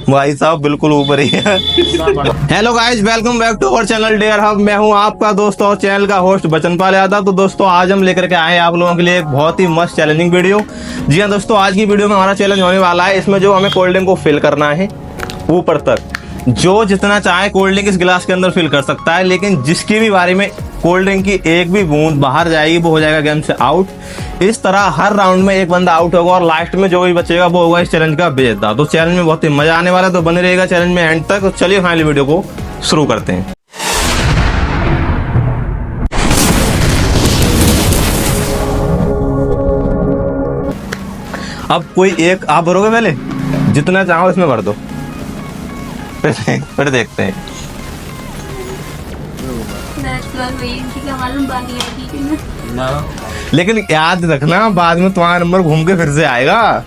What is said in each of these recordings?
भाई साहब बिल्कुल ऊपर ही है। Hello guys, welcome back to our channel dare hub. मैं हूं आपका दोस्त और चैनल का होस्ट बचनपाल यादव। तो दोस्तों आज हम लेकर के आए हैं आप लोगों के लिए एक बहुत ही मस्त चैलेंजिंग वीडियो। जी हाँ दोस्तों, आज की वीडियो में हमारा चैलेंज होने वाला है। इसमें जो हमें कोल्ड ड्रिंक को फिल करना है ऊपर तक, जो जितना चाहे कोल्ड ड्रिंक इस गिलास के अंदर फिल कर सकता है, लेकिन जिसकी भी बारी में कोल्ड ड्रिंक की एक भी बूंद बाहर जाएगी वो हो जाएगा गेम से आउट। इस तरह हर राउंड में एक बंदा आउट होगा और लास्ट में जो भी बचेगा वो होगा इस चैलेंज का विजेता। तो चैलेंज में बहुत ही मजा आने वाला है, तो बने रहेगा चैलेंज में एंड तक। तो चलिए फाइनली वीडियो को शुरू करते हैं। अब कोई एक आप भरोगे, पहले जितना चाहो इसमें भर दो, फिर देखते हैं। लेकिन याद रखना, बाद में तुम्हारा नंबर घूम के फिर से आएगा।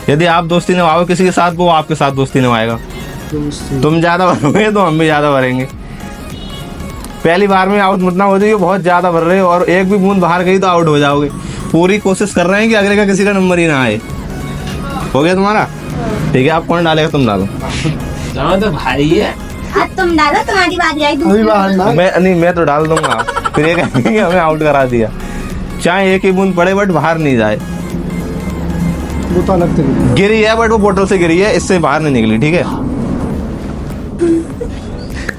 यदि आप दोस्ती निभाओगे किसी के साथ, वो आपके साथ दोस्ती निभाएगा। तुम ज्यादा भरोगे तो हम भी ज्यादा भरेंगे। पहली बार में आउट मत ना हो जाइए, बहुत ज्यादा भर रहे हो और एक भी बूंद बाहर गई तो आउट हो जाओगे। पूरी कोशिश कर रहे हैं कि अगले का किसी का नंबर ही ना आए। हो गया तुम्हारा? ठीक है, आप कौन डालेगा? तुम डालो। तो भाई है, तुम डालो, तुम्हारी बात आई। मैं तो डाल दूंगा। फिर ये कहेंगे कि हमें आउट करा दिया। चाहे एक ही बूंद पड़े बट बाहर नहीं जाए। वो तो अलग से गिरी है बट वो बोतल से गिरी है, इससे बाहर नहीं निकली। ठीक है,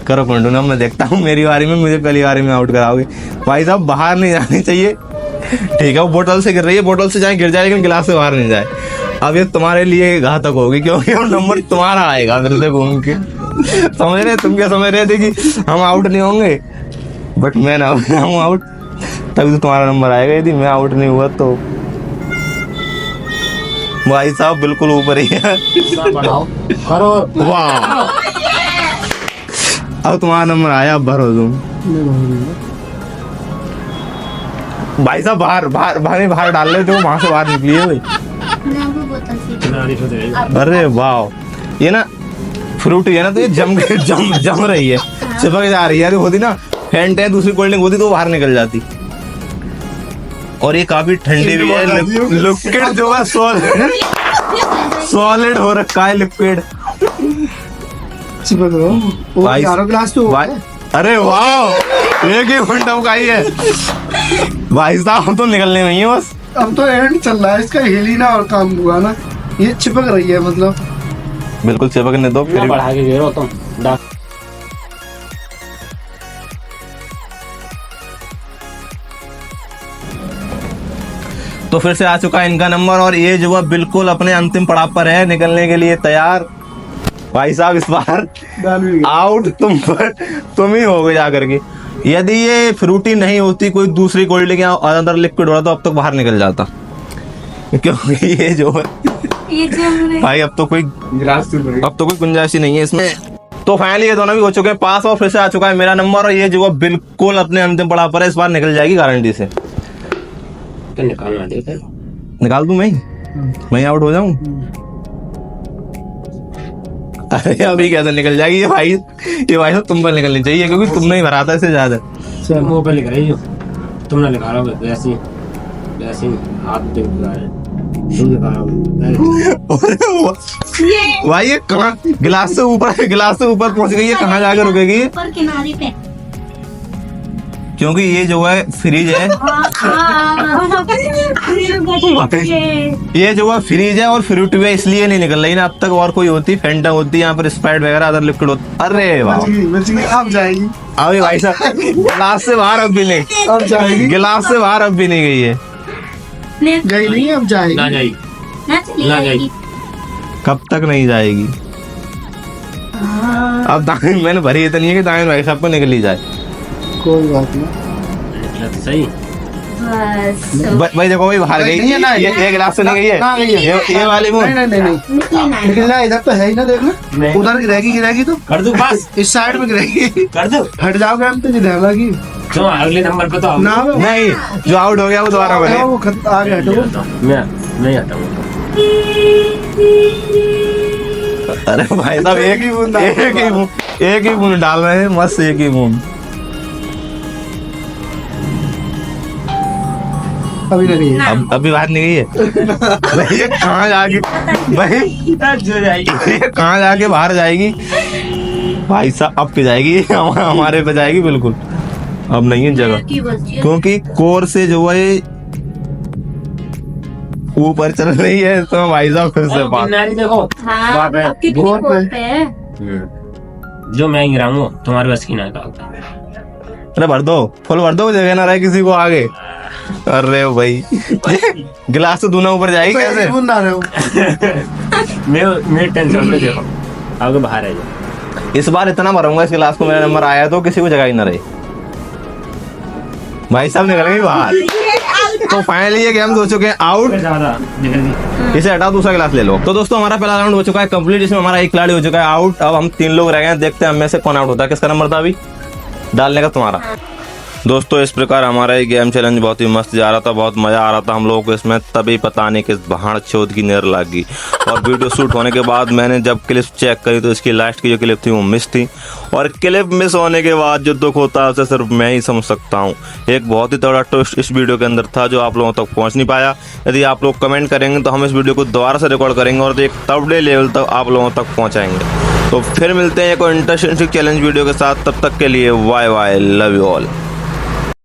करो कंटिन्यू। मैं देखता हूँ मेरी बारी में मुझे पहली बारी में आउट कराओगे। भाई साहब बाहर नहीं जानी चाहिए। ठीक है, वो बोतल से गिर रही है, बोतल से चाहे गिर जाए लेकिन गिलास से बाहर नहीं जाए। अब ये तुम्हारे लिए घातक होगी क्योंकि वो नंबर तुम्हारा आएगा फिर से घूम के। समझ रहे? तुम क्या समझ रहे थे कि हम आउट नहीं होंगे, बट मैं ना हूँ आउट, तभी तो तुम्हारा नंबर आएगा। यदि मैं आउट नहीं हुआ तो भाई साहब बिल्कुल ऊपर ही है। वाह, अब तुम्हारा नंबर आया, अब भरो तुम। भाई साहब बाहर डाल रहे थे, वो वहां से बाहर निकली है भाई। अरे वाह, ये ना फ्रूट है ना, तो ये जम रही है, चिपक जा रही है। होती ना फेंट है, दूसरी कोल्ड ड्रिंक होती तो बाहर निकल जाती। और ये काफी ठंडी भी है। लिक्विड जो है सॉलिड हो रखा है, लिक्विड। ग्लास तो अरे वाह, एक ही घंटा का ही है भाई साहब। हम तो निकलने में ही है बस। अब तो एंड चल रहा है इसका, हिल ही ना और काम हुआ ना, ये चिपक रही है। मतलब बिल्कुल चिपकने दो, फिर बढ़ा के गिरो तुम। तो फिर से आ चुका है इनका नंबर और ये जो है बिल्कुल अपने अंतिम पड़ाव पर है, निकलने के लिए तैयार। भाई साहब इस बार आउट तुम ही हो गए जाकर के। यदि ये फ्रूटी नहीं होती, कोई दूसरी कोल्ड ड्रिंक या अंदर लिक्विड होता तो अब तक बाहर निकल जाता, क्योंकि ये जो है भाई अब तो कोई गुंजाइश ही नहीं है इसमें। तो फाइनली ये दोनों भी हो चुके हैं पास और फिर से आ चुका है मेरा नंबर और ये जो है बिल्कुल अपने अंतिम पड़ाव पर है। इस बार निकल जाएगी गारंटी से। निकालना देख, निकाल दूं मैं आउट हो जाऊं? अरे अभी कैसे निकल जाएगी ये भाई साहब, तुम पर निकलनी चाहिए क्योंकि तुमने ही भरा था इससे ज्यादा। मुंह पे लिख रही हो, तुमने लिखा रहा वैसे हाथ पे भाई ये कहाँ गिलास से ऊपर पहुंच गई है, कहाँ जाकर रुकेगी? ऊपर किनारे पे, क्योंकि ये जो है फ्रिज है। ये जो है फ्रिज है और फ्रूट भी है, इसलिए नहीं निकल रही ना। अब तक और कोई होती, फेंटा होती, यहाँ पर स्प्राइट वगैरह अदर लिक्विड होता। अरे वाह, अब जाएगी। अभी भाई साहब गिलास से बाहर अब भी नहीं, अब जाएगी। गिलास से बाहर अब भी नहीं गई है। गई नहीं, अब जाएगी। ना जाएगी, ना जाएगी। कब तक नहीं जाएगी? अब दाइन मैंने भरी इतनी है कि दाइन भाई साहब को निकल ही जाए। कोई बात नहीं, तो सही। भाई देखो भाई बाहर गई है ना, ये गिलास से नहीं गई है, ये वाली वो नहीं निकलना इधर तो है ही ना। देखना उधर गिरेगी तो कर दो बस, इस साइड में गिरेगी। कर दो, हट जाओगे हम तो जिधर लगी तो अगले नंबर पे तो ना। नहीं, जो आउट हो गया वो दोबारा बने। वो आगे हटो। मैं नहीं हटाऊंगा। अरे भाई साहब एक ही बूंद डाल रहे हैं, मस्त एक ही बूंद। अभी नहीं है। अब अभी बात नहीं गई है भाई, ये कहाँ जाके भाई, ये कहाँ जाके बाहर जाएगी भाई साहब? अब पे जाएगी हमारे पे जाएगी बिल्कुल। अब नहीं है जगह, की बच्ची है। क्योंकि कोर से जो है ऊपर चल रही है, तो भाई साहब फिर से बात। किनारी देखो हाँ वहाँ पे। अब कितनी बहुत कोर पे। पे है। जो मैं गिराऊंगा तुम्हारे बस की ना का। अरे भर दो, फुल भर दो, जगह ना रहे किसी को आगे। अरे भाई गिलास तो दूना ऊपर जाएगी कैसे? बुन ना रहे हो। मेरे टेंशन में देखो आगे बाहर है जो। इस बार इतना भरूंगा इस गिलास को, मेरा नंबर आया तो किसी को जगह ही ना रही। भाई साहब निकल गई बाहर। तो फाइनली ये गेम हो चुके हैं आउट। ज्यादा निकल गई। इसे हटा, दूसरा गिलास ले लो। तो दोस्तों हमारा पहला राउंड हो चुका है कंप्लीट, इसमें हमारा एक खिलाड़ी हो चुका है आउट। अब हम 3 लोग रह गए हैं, देखते हैं हम में से कौन आउट होता है। किसका नंबर था अभी डालने का? तुम्हारा। दोस्तों इस प्रकार हमारा ये गेम चैलेंज बहुत ही मस्त जा रहा था, बहुत मजा आ रहा था हम लोगों को इसमें। तभी पता नहीं किस भाड़ चौथ की नजर लग गई, और वीडियो शूट होने के बाद मैंने जब क्लिप चेक करी तो इसकी लास्ट की जो क्लिप थी वो मिस थी। और क्लिप मिस होने के बाद जो दुख होता है उसे सिर्फ मैं ही समझ सकता हूँ। एक बहुत ही तगड़ा ट्विस्ट इस वीडियो के अंदर था जो आप लोगों तक पहुँच नहीं पाया। यदि आप लोग कमेंट करेंगे तो हम इस वीडियो को दोबारा से रिकॉर्ड करेंगे और एक तगड़े लेवल तक आप लोगों तक पहुँचाएंगे। तो फिर मिलते हैं कोई इंटरेस्टिंग चैलेंज वीडियो के साथ, तब तक के लिए bye bye, love you all.